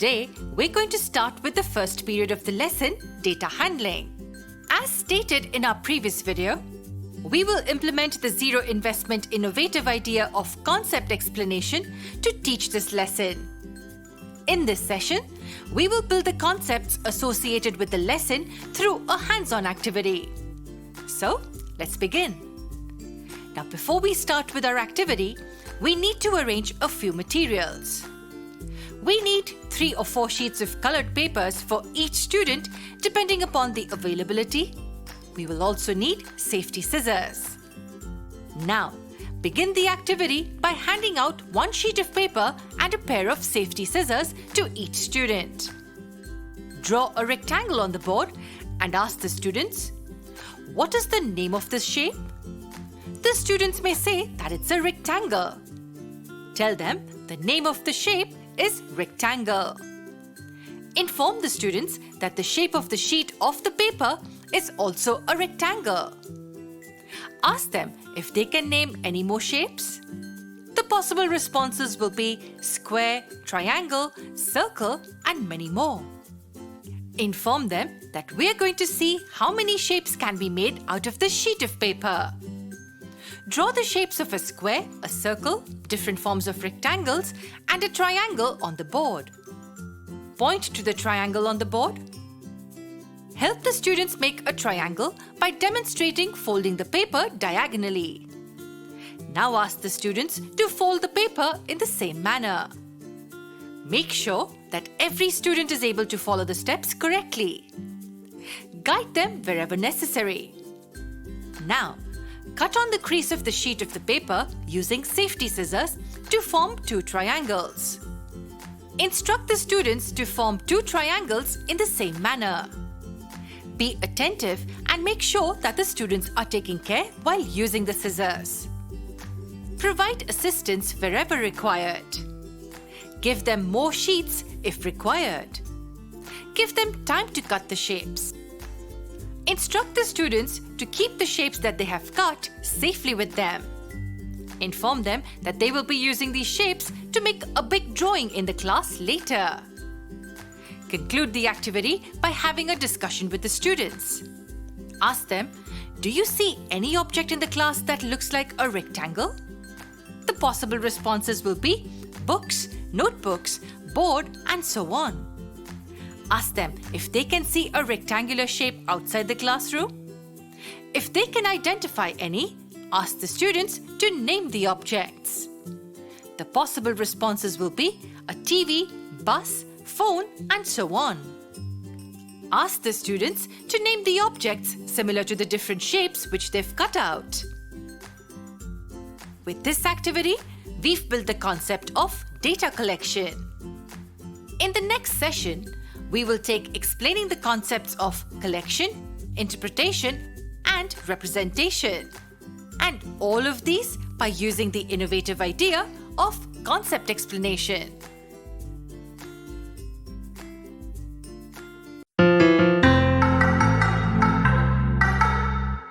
Today, we're going to start with the first period of the lesson, data handling. As stated in our previous video, we will implement the zero investment innovative idea of concept explanation to teach this lesson. In this session, we will build the concepts associated with the lesson through a hands-on activity. So, let's begin. Now, before we start with our activity, we need to arrange a few materials. We need 3 or 4 sheets of colored papers for each student depending upon the availability. We will also need safety scissors. Now, begin the activity by handing out 1 sheet of paper and a pair of safety scissors to each student. Draw a rectangle on the board and ask the students, what is the name of this shape? The students may say that it's a rectangle. Tell them the name of the shape is rectangle. Inform the students that the shape of the sheet of the paper is also a rectangle. Ask them if they can name any more shapes. The possible responses will be square, triangle, circle, and many more. Inform them that we are going to see how many shapes can be made out of this sheet of paper. Draw the shapes of a square, a circle, different forms of rectangles, and a triangle on the board. Point to the triangle on the board. Help the students make a triangle by demonstrating folding the paper diagonally. Now ask the students to fold the paper in the same manner. Make sure that every student is able to follow the steps correctly. Guide them wherever necessary. Now, cut on the crease of the sheet of the paper using safety scissors to form 2 triangles. Instruct the students to form 2 triangles in the same manner. Be attentive and make sure that the students are taking care while using the scissors. Provide assistance wherever required. Give them more sheets if required. Give them time to cut the shapes. Instruct the students to keep the shapes that they have cut safely with them. Inform them that they will be using these shapes to make a big drawing in the class later. Conclude the activity by having a discussion with the students. Ask them, do you see any object in the class that looks like a rectangle? The possible responses will be books, notebooks, board, and so on. Ask them if they can see a rectangular shape outside the classroom. If they can identify any, ask the students to name the objects. The possible responses will be a TV, bus, phone, and so on. Ask the students to name the objects similar to the different shapes which they've cut out. With this activity, we've built the concept of data collection. In the next session, we will take explaining the concepts of collection, interpretation, and representation. And all of these by using the innovative idea of concept explanation.